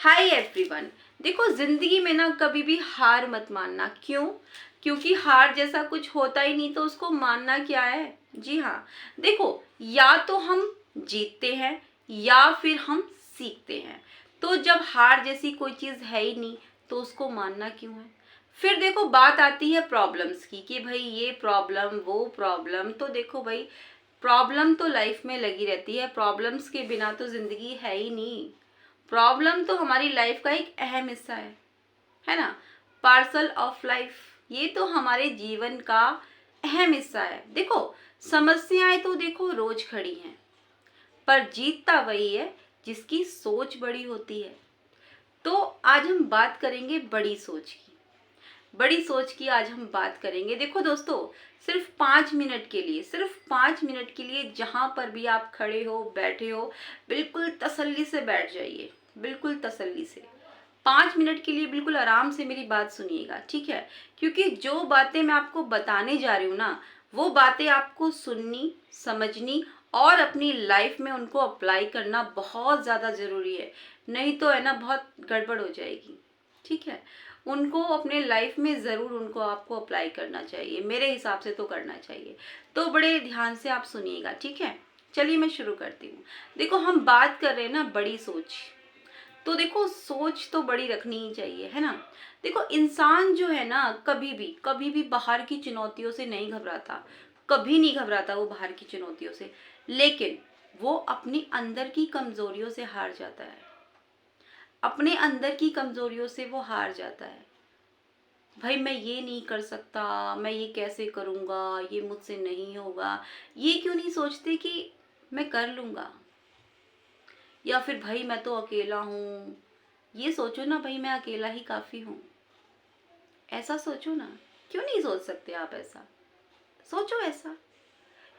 Hi everyone. देखो जिंदगी में ना कभी भी हार मत मानना। क्यों? क्योंकि हार जैसा कुछ होता ही नहीं, तो उसको मानना क्या है। जी हाँ। देखो, या तो हम जीतते हैं या फिर हम सीखते हैं। तो जब हार जैसी कोई चीज है ही नहीं तो उसको मानना क्यों है। फिर देखो, बात आती है प्रॉब्लम्स की कि भाई ये प्रॉब्लम वो प्रॉब्लम। तो देखो भाई, प्रॉब्लम तो लाइफ में लगी रहती है, प्रॉब्लम्स के बिना तो जिंदगी है ही नहीं। प्रॉब्लम तो हमारी लाइफ का एक अहम हिस्सा है ना। पार्सल ऑफ लाइफ, ये तो हमारे जीवन का अहम हिस्सा है। देखो, समस्याएं तो देखो रोज खड़ी हैं, पर जीतता वही है जिसकी सोच बड़ी होती है। तो आज हम बात करेंगे बड़ी सोच की। बड़ी सोच की आज हम बात करेंगे। देखो दोस्तों, सिर्फ 5 मिनट के लिए, सिर्फ 5 मिनट के लिए जहां पर भी आप खड़े हो बैठे हो, बिल्कुल तसल्ली से बैठ जाइए। बिल्कुल तसल्ली से 5 मिनट के लिए बिल्कुल आराम से मेरी बात सुनिएगा, ठीक है। क्योंकि जो बातें मैं आपको बताने जा रही हूँ ना, वो बातें आपको सुननी, समझनी और अपनी लाइफ में उनको अप्लाई करना बहुत ज़्यादा ज़रूरी है। नहीं तो है ना, बहुत गड़बड़ हो जाएगी, ठीक है। उनको अपने लाइफ में ज़रूर उनको आपको अप्लाई करना चाहिए, मेरे हिसाब से तो करना चाहिए। तो बड़े ध्यान से आप सुनिएगा, ठीक है। चलिए मैं शुरू करती हूँ। देखो, हम बात कर रहे हैं ना बड़ी सोच। तो देखो, सोच तो बड़ी रखनी ही चाहिए, है ना। देखो, इंसान जो है ना, कभी भी बाहर की चुनौतियों से नहीं घबराता। कभी नहीं घबराता वो बाहर की चुनौतियों से। लेकिन वो अपनी अंदर की कमजोरियों से हार जाता है। अपने अंदर की कमजोरियों से वो हार जाता है। भाई मैं ये नहीं कर सकता, मैं ये कैसे करूँगा, ये मुझसे नहीं होगा। ये क्यों नहीं सोचते कि मैं कर लूँगा, या फिर भाई मैं तो अकेला हूँ। ये सोचो ना, भाई मैं अकेला ही काफ़ी हूँ। ऐसा सोचो ना। क्यों नहीं सोच सकते आप ऐसा? सोचो ऐसा।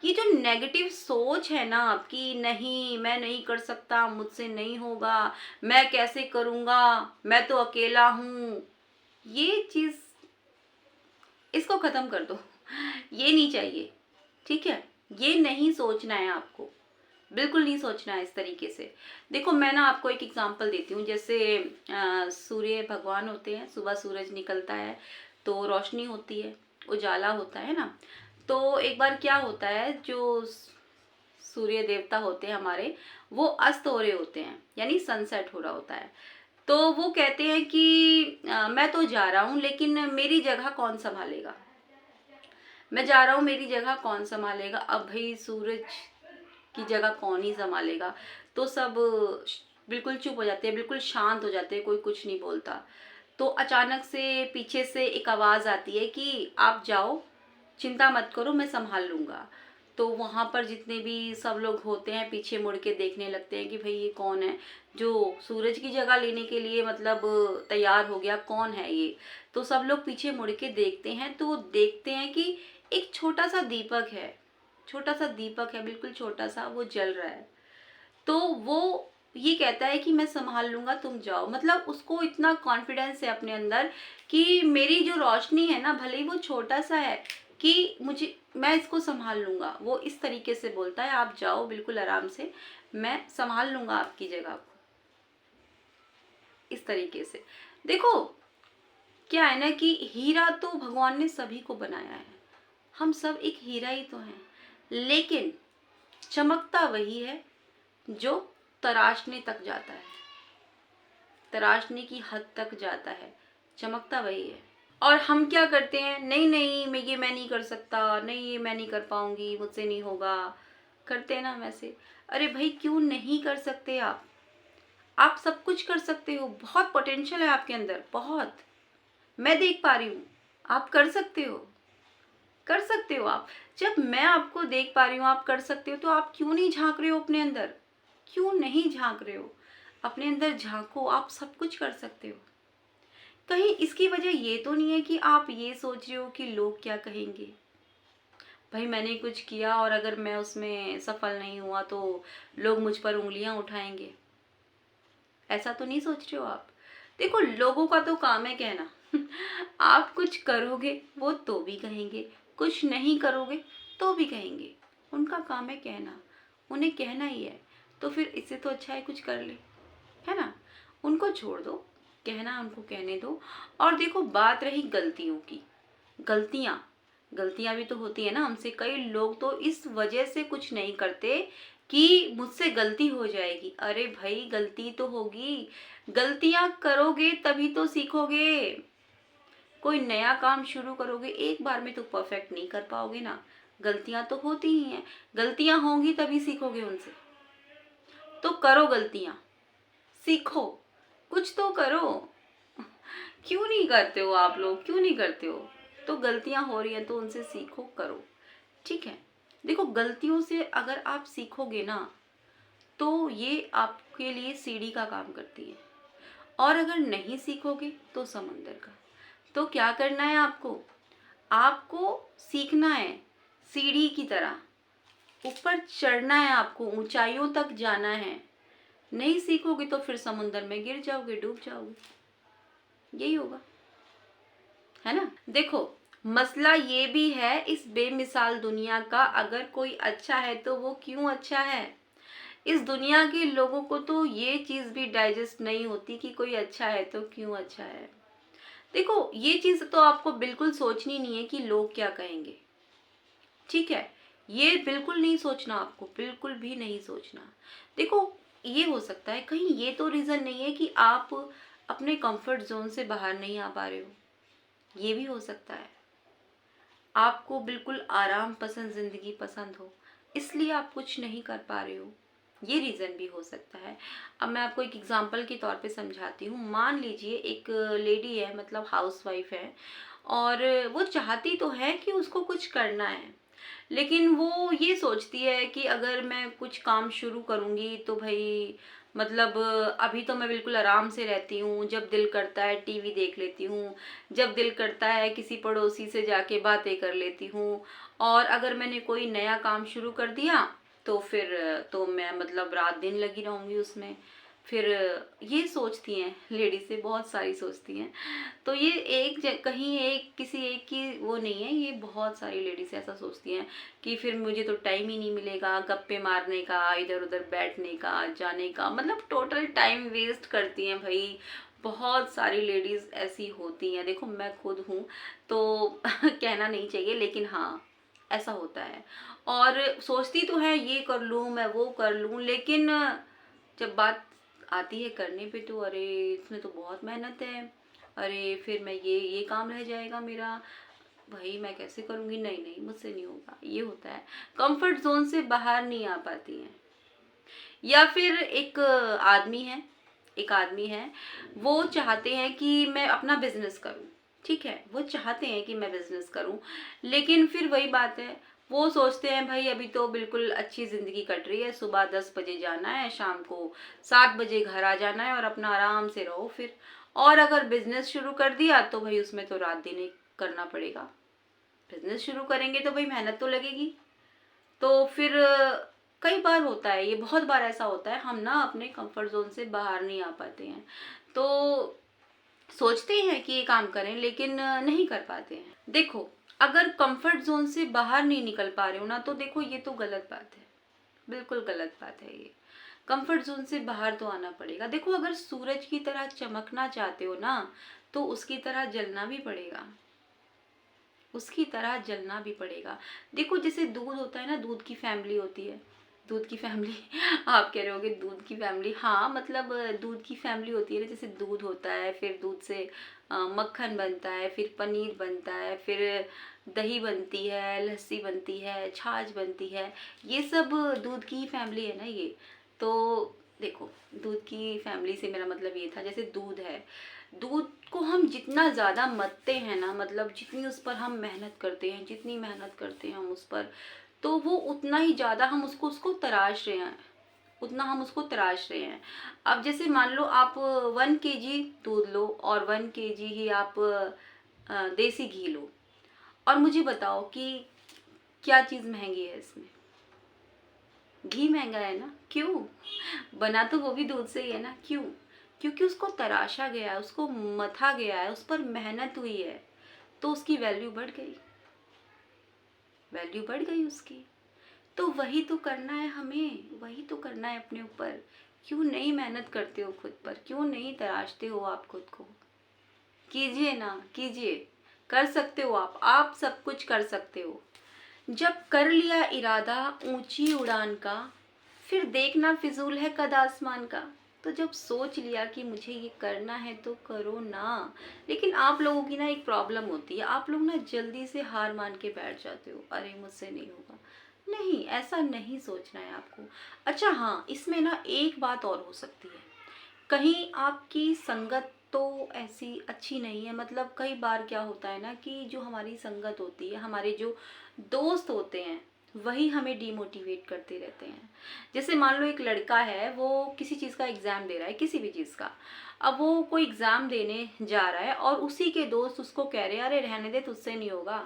ये जो नेगेटिव सोच है ना आपकी, नहीं मैं नहीं कर सकता, मुझसे नहीं होगा, मैं कैसे करूँगा, मैं तो अकेला हूँ, ये चीज़, इसको ख़त्म कर दो। ये नहीं चाहिए, ठीक है। ये नहीं सोचना है आपको, बिल्कुल नहीं सोचना है इस तरीके से। देखो, मैं ना आपको एक एग्जांपल देती हूँ। जैसे सूर्य भगवान होते हैं, सुबह सूरज निकलता है तो रोशनी होती है, उजाला होता है ना। तो एक बार क्या होता है, जो सूर्य देवता होते हैं हमारे, वो अस्त हो रहे होते हैं, यानी सनसेट हो रहा होता है। तो वो कहते हैं कि मैं तो जा रहा हूँ, लेकिन मेरी जगह कौन संभालेगा। मैं जा रहा हूँ, मेरी जगह कौन संभालेगा। अब भाई सूरज की जगह कौन ही संभालेगा। तो सब बिल्कुल चुप हो जाते हैं, बिल्कुल शांत हो जाते हैं, कोई कुछ नहीं बोलता। तो अचानक से पीछे से एक आवाज़ आती है कि आप जाओ, चिंता मत करो, मैं संभाल लूँगा। तो वहाँ पर जितने भी सब लोग होते हैं पीछे मुड़ के देखने लगते हैं कि भाई ये कौन है जो सूरज की जगह लेने के लिए मतलब तैयार हो गया, कौन है ये। तो सब लोग पीछे मुड़ के देखते हैं, तो देखते हैं कि एक छोटा सा दीपक है। छोटा सा दीपक है, बिल्कुल छोटा सा, वो जल रहा है। तो वो ये कहता है कि मैं संभाल लूंगा, तुम जाओ। मतलब उसको इतना कॉन्फिडेंस है अपने अंदर कि मेरी जो रोशनी है ना, भले ही वो छोटा सा है, कि मुझे, मैं इसको संभाल लूंगा। वो इस तरीके से बोलता है, आप जाओ बिल्कुल आराम से, मैं संभाल लूंगा आपकी जगह को। इस तरीके से देखो, क्या है ना कि हीरा तो भगवान ने सभी को बनाया है। हम सब एक हीरा ही तो हैं। लेकिन चमकता वही है जो तराशने तक जाता है, तराशने की हद तक जाता है। चमकता वही है। और हम क्या करते हैं, नहीं नहीं मैं नहीं कर सकता, नहीं ये मैं नहीं कर पाऊंगी, मुझसे नहीं होगा, करते हैं ना हम ऐसे। अरे भाई, क्यों नहीं कर सकते आप सब कुछ कर सकते हो। बहुत पोटेंशियल है आपके अंदर, बहुत। मैं देख पा रही हूँ, आप कर सकते हो, कर सकते हो आप। जब मैं आपको देख पा रही हूँ आप कर सकते हो, तो आप क्यों नहीं झांक रहे हो अपने अंदर? क्यों नहीं झांक रहे हो? अपने अंदर झांको, आप सब कुछ कर सकते हो। कहीं इसकी वजह ये तो नहीं है कि आप ये सोच रहे हो कि लोग क्या कहेंगे। भाई मैंने कुछ किया और अगर मैं उसमें सफल नहीं हुआ तो लोग मुझ पर उंगलियां उठाएंगे। ऐसा तो नहीं सोच रहे हो आप। देखो, लोगों का तो काम है कहना। आप कुछ करोगे वो तो भी कहेंगे, कुछ नहीं करोगे तो भी कहेंगे। उनका काम है कहना, उन्हें कहना ही है। तो फिर इससे तो अच्छा है कुछ कर ले, है ना। उनको छोड़ दो, कहना उनको कहने दो। और देखो बात रही गलतियों की, गलतियां गलतियां भी तो होती है ना हमसे। कई लोग तो इस वजह से कुछ नहीं करते कि मुझसे गलती हो जाएगी। अरे भाई गलती तो होगी, गलतियां करोगे तभी तो सीखोगे। कोई नया काम शुरू करोगे एक बार में तो परफेक्ट नहीं कर पाओगे ना, गलतियां तो होती ही हैं। गलतियां होंगी तभी सीखोगे उनसे। तो करो गलतियां, सीखो, कुछ तो करो। क्यों नहीं करते हो आप लोग, क्यों नहीं करते हो? तो गलतियां हो रही हैं तो उनसे सीखो, करो, ठीक है। देखो गलतियों से अगर आप सीखोगे ना तो ये आपके लिए सीढ़ी का काम करती है, और अगर नहीं सीखोगे तो समंदर का। तो क्या करना है आपको? आपको सीखना है सीढ़ी की तरह, ऊपर चढ़ना है, आपको ऊंचाइयों तक जाना है। नहीं सीखोगे तो फिर समुंदर में गिर जाओगे, डूब जाओगे, यही होगा, है ना। देखो मसला ये भी है इस बेमिसाल दुनिया का, अगर कोई अच्छा है तो वो क्यों अच्छा है। इस दुनिया के लोगों को तो ये चीज भी डाइजेस्ट नहीं होती कि कोई अच्छा है तो क्यों अच्छा है। देखो ये चीज तो आपको बिल्कुल सोचनी नहीं है कि लोग क्या कहेंगे, ठीक है। ये बिल्कुल नहीं सोचना, आपको बिल्कुल भी नहीं सोचना। देखो ये हो सकता है कहीं ये तो रीजन नहीं है कि आप अपने कंफर्ट जोन से बाहर नहीं आ पा रहे हो, ये भी हो सकता है। आपको बिल्कुल आराम पसंद जिंदगी पसंद हो, इसलिए आप कुछ नहीं कर पा रहे हो, ये रीज़न भी हो सकता है। अब मैं आपको एक एग्जांपल के तौर पे समझाती हूँ। मान लीजिए एक लेडी है, मतलब हाउसवाइफ है, और वो चाहती तो है कि उसको कुछ करना है, लेकिन वो ये सोचती है कि अगर मैं कुछ काम शुरू करूँगी तो भाई मतलब अभी तो मैं बिल्कुल आराम से रहती हूँ, जब दिल करता है टीवी देख लेती हूँ, जब दिल करता है किसी पड़ोसी से जाके बातें कर लेती हूँ, और अगर मैंने कोई नया काम शुरू कर दिया तो फिर तो मैं मतलब रात दिन लगी रहूँगी उसमें। फिर ये सोचती हैं लेडीज से, बहुत सारी सोचती हैं। तो ये कहीं एक किसी एक की वो नहीं है, ये बहुत सारी लेडीज ऐसा सोचती हैं कि फिर मुझे तो टाइम ही नहीं मिलेगा गप्पे मारने का, इधर उधर बैठने का, जाने का, मतलब टोटल टाइम वेस्ट करती हैं भाई। बहुत सारी लेडीज ऐसी होती हैं, देखो मैं खुद हूँ तो कहना नहीं चाहिए, लेकिन हाँ ऐसा होता है। और सोचती तो है ये कर लूँ, मैं वो कर लूँ, लेकिन जब बात आती है करने पे तो अरे इसमें तो बहुत मेहनत है, अरे फिर मैं ये काम रह जाएगा मेरा, भाई मैं कैसे करूँगी, नहीं नहीं मुझसे नहीं होगा, ये होता है। कंफर्ट जोन से बाहर नहीं आ पाती हैं। या फिर एक आदमी है, वो चाहते हैं कि मैं अपना बिजनेस करूं, ठीक है, वो चाहते हैं कि मैं बिजनेस करूं, लेकिन फिर वही बात है, वो सोचते हैं भाई अभी तो बिल्कुल अच्छी जिंदगी कट रही है, सुबह 10 बजे जाना है, शाम को 7 बजे घर आ जाना है और अपना आराम से रहो फिर। और अगर बिजनेस शुरू कर दिया तो भाई उसमें तो रात दिन ही करना पड़ेगा। बिजनेस शुरू करेंगे तो भाई मेहनत तो लगेगी। तो फिर कई बार होता है, ये बहुत बार ऐसा होता है, हम ना अपने कंफर्ट जोन से बाहर नहीं आ पाते हैं। तो सोचते हैं कि ये काम करें लेकिन नहीं कर पाते हैं। देखो अगर कंफर्ट जोन से बाहर नहीं निकल पा रहे हो ना, तो देखो ये तो गलत बात है, बिल्कुल गलत बात है ये। कंफर्ट जोन से बाहर तो आना पड़ेगा। देखो अगर सूरज की तरह चमकना चाहते हो ना तो उसकी तरह जलना भी पड़ेगा, उसकी तरह जलना भी पड़ेगा। देखो जैसे दूध होता है ना, दूध की फैमिली होती है, दूध की फैमिली आप कह रहे होगे दूध की फैमिली, हाँ मतलब दूध की फैमिली होती है ना, जैसे दूध होता है, फिर दूध से मक्खन बनता है, फिर पनीर बनता है, फिर दही बनती है, लस्सी बनती है, छाछ बनती है, ये सब दूध की फैमिली है ना ये। तो देखो दूध की फैमिली से मेरा मतलब ये था, जैसे दूध है, दूध को हम जितना ज़्यादा मथते हैं ना, मतलब जितनी उस पर हम मेहनत करते हैं, जितनी मेहनत करते हैं हम उस पर, तो वो उतना ही ज़्यादा हम उसको उसको तराश रहे हैं, उतना हम उसको तराश रहे हैं। अब जैसे मान लो आप 1 kg दूध लो और 1 kg ही आप देसी घी लो, और मुझे बताओ कि क्या चीज़ महंगी है इसमें? घी महंगा है ना, क्यों? बना तो वो भी दूध से ही है ना, क्यों? क्योंकि उसको तराशा गया है, उसको मथा गया है, उस पर मेहनत हुई है, तो उसकी वैल्यू बढ़ गई, वैल्यू बढ़ गई उसकी। तो वही तो करना है हमें, वही तो करना है अपने ऊपर क्यों नहीं मेहनत करते हो खुद पर, क्यों नहीं तराशते हो आप खुद को? कीजिए ना, कीजिए, कर सकते हो आप सब कुछ कर सकते हो। जब कर लिया इरादा ऊंची उड़ान का, फिर देखना फिजूल है कद आसमान का। तो जब सोच लिया कि मुझे ये करना है तो करो ना। लेकिन आप लोगों की ना एक प्रॉब्लम होती है, आप लोग ना जल्दी से हार मान के बैठ जाते हो, अरे मुझसे नहीं होगा। नहीं, ऐसा नहीं सोचना है आपको। अच्छा हाँ, इसमें ना एक बात और हो सकती है, कहीं आपकी संगत तो ऐसी अच्छी नहीं है। मतलब कई बार क्या होता है ना कि जो हमारी संगत होती है, हमारे जो दोस्त होते हैं, वही हमें डिमोटिवेट करते रहते हैं। जैसे मान लो एक लड़का है, वो किसी चीज़ का एग्ज़ाम दे रहा है, किसी भी चीज़ का। अब वो कोई एग्ज़ाम देने जा रहा है और उसी के दोस्त उसको कह रहे हैं, अरे रहने दे, तुझसे नहीं होगा,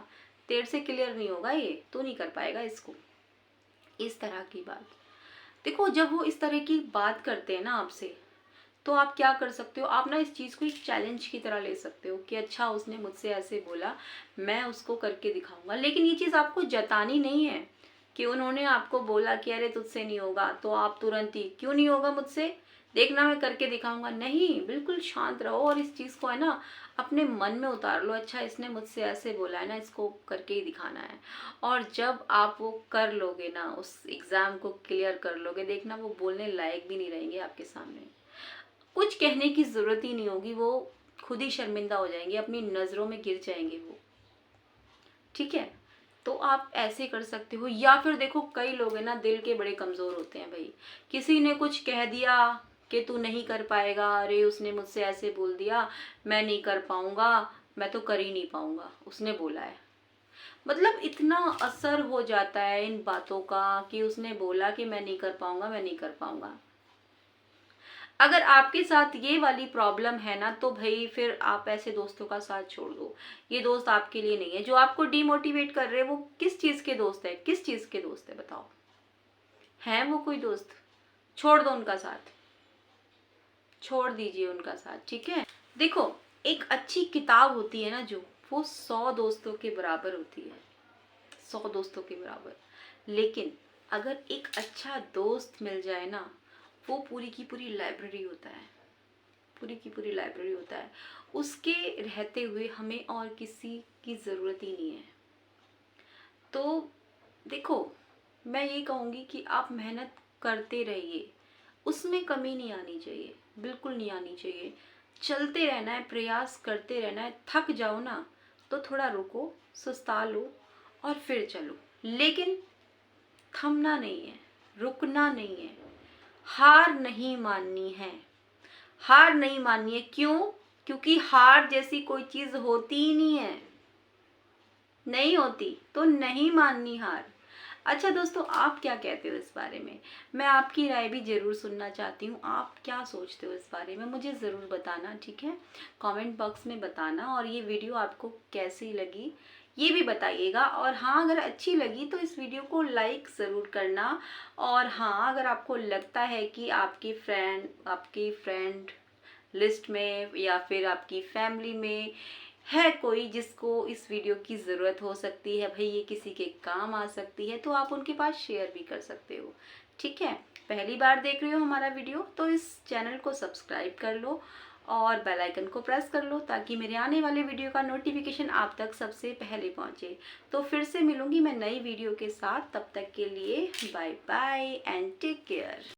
तेरे से क्लियर नहीं होगा, ये तू नहीं कर पाएगा इसको। इस तरह की बात। देखो, जब वो इस तरह की बात करते हैं ना आपसे, तो आप क्या कर सकते हो, आप ना इस चीज़ को एक चैलेंज की तरह ले सकते हो कि अच्छा उसने मुझसे ऐसे बोला, मैं उसको करके दिखाऊंगा। लेकिन ये चीज़ आपको जतानी नहीं है कि उन्होंने आपको बोला कि अरे तुझसे नहीं होगा, तो आप तुरंत ही क्यों नहीं होगा मुझसे, देखना मैं करके दिखाऊंगा। नहीं, बिल्कुल शांत रहो और इस चीज़ को है ना अपने मन में उतार लो, अच्छा इसने मुझसे ऐसे बोला है ना, इसको करके ही दिखाना है। और जब आप वो कर लोगे ना, उस एग्ज़ाम को क्लियर कर लोगे, देखना वो बोलने लायक भी नहीं रहेंगे आपके सामने, कुछ कहने की ज़रूरत ही नहीं होगी, वो खुद ही शर्मिंदा हो जाएंगे, अपनी नज़रों में गिर जाएंगे वो। ठीक है, तो आप ऐसे कर सकते हो। या फिर देखो, कई लोग हैं ना दिल के बड़े कमज़ोर होते हैं भाई, किसी ने कुछ कह दिया कि तू नहीं कर पाएगा, अरे उसने मुझसे ऐसे बोल दिया, मैं नहीं कर पाऊंगा, मैं तो कर ही नहीं पाऊंगा, उसने बोला है। मतलब इतना असर हो जाता है इन बातों का कि उसने बोला कि मैं नहीं कर पाऊंगा, मैं नहीं कर पाऊंगा। अगर आपके साथ ये वाली प्रॉब्लम है ना, तो भाई फिर आप ऐसे दोस्तों का साथ छोड़ दो। ये दोस्त आपके लिए नहीं है। जो आपको डिमोटिवेट कर रहे हैं वो किस चीज़ के दोस्त है, किस चीज़ के दोस्त है बताओ? है वो कोई दोस्त? छोड़ दो उनका साथ, छोड़ दीजिए उनका साथ। ठीक है, देखो, एक अच्छी किताब होती है ना जो, वो 100 दोस्तों के बराबर होती है, 100 दोस्तों के बराबर। लेकिन अगर एक अच्छा दोस्त मिल जाए ना, वो पूरी की पूरी लाइब्रेरी होता है, पूरी की पूरी लाइब्रेरी होता है। उसके रहते हुए हमें और किसी की ज़रूरत ही नहीं है। तो देखो, मैं ये कहूँगी कि आप मेहनत करते रहिए, उसमें कमी नहीं आनी चाहिए, बिल्कुल नहीं आनी चाहिए। चलते रहना है, प्रयास करते रहना है। थक जाओ ना तो थोड़ा रुको, सुस्ता लो और फिर चलो। लेकिन थमना नहीं है, रुकना नहीं है, हार नहीं माननी है। हार नहीं माननी है, क्यों? क्योंकि हार जैसी कोई चीज होती ही नहीं है, नहीं होती, तो नहीं माननी हार। अच्छा दोस्तों, आप क्या कहते हो इस बारे में? मैं आपकी राय भी जरूर सुनना चाहती हूँ। आप क्या सोचते हो इस बारे में, मुझे ज़रूर बताना। ठीक है, कमेंट बॉक्स में बताना। और ये वीडियो आपको कैसी लगी ये भी बताइएगा। और हाँ, अगर अच्छी लगी तो इस वीडियो को लाइक ज़रूर करना। और हाँ, अगर आपको लगता है कि आपकी फ्रेंड लिस्ट में या फिर आपकी फैमिली में है कोई जिसको इस वीडियो की ज़रूरत हो सकती है, भाई ये किसी के काम आ सकती है, तो आप उनके पास शेयर भी कर सकते हो। ठीक है, पहली बार देख रहे हो हमारा वीडियो तो इस चैनल को सब्सक्राइब कर लो और बेल आइकन को प्रेस कर लो, ताकि मेरे आने वाले वीडियो का नोटिफिकेशन आप तक सबसे पहले पहुंचे। तो फिर से मिलूंगी मैं नई वीडियो के साथ, तब तक के लिए bye bye and take care.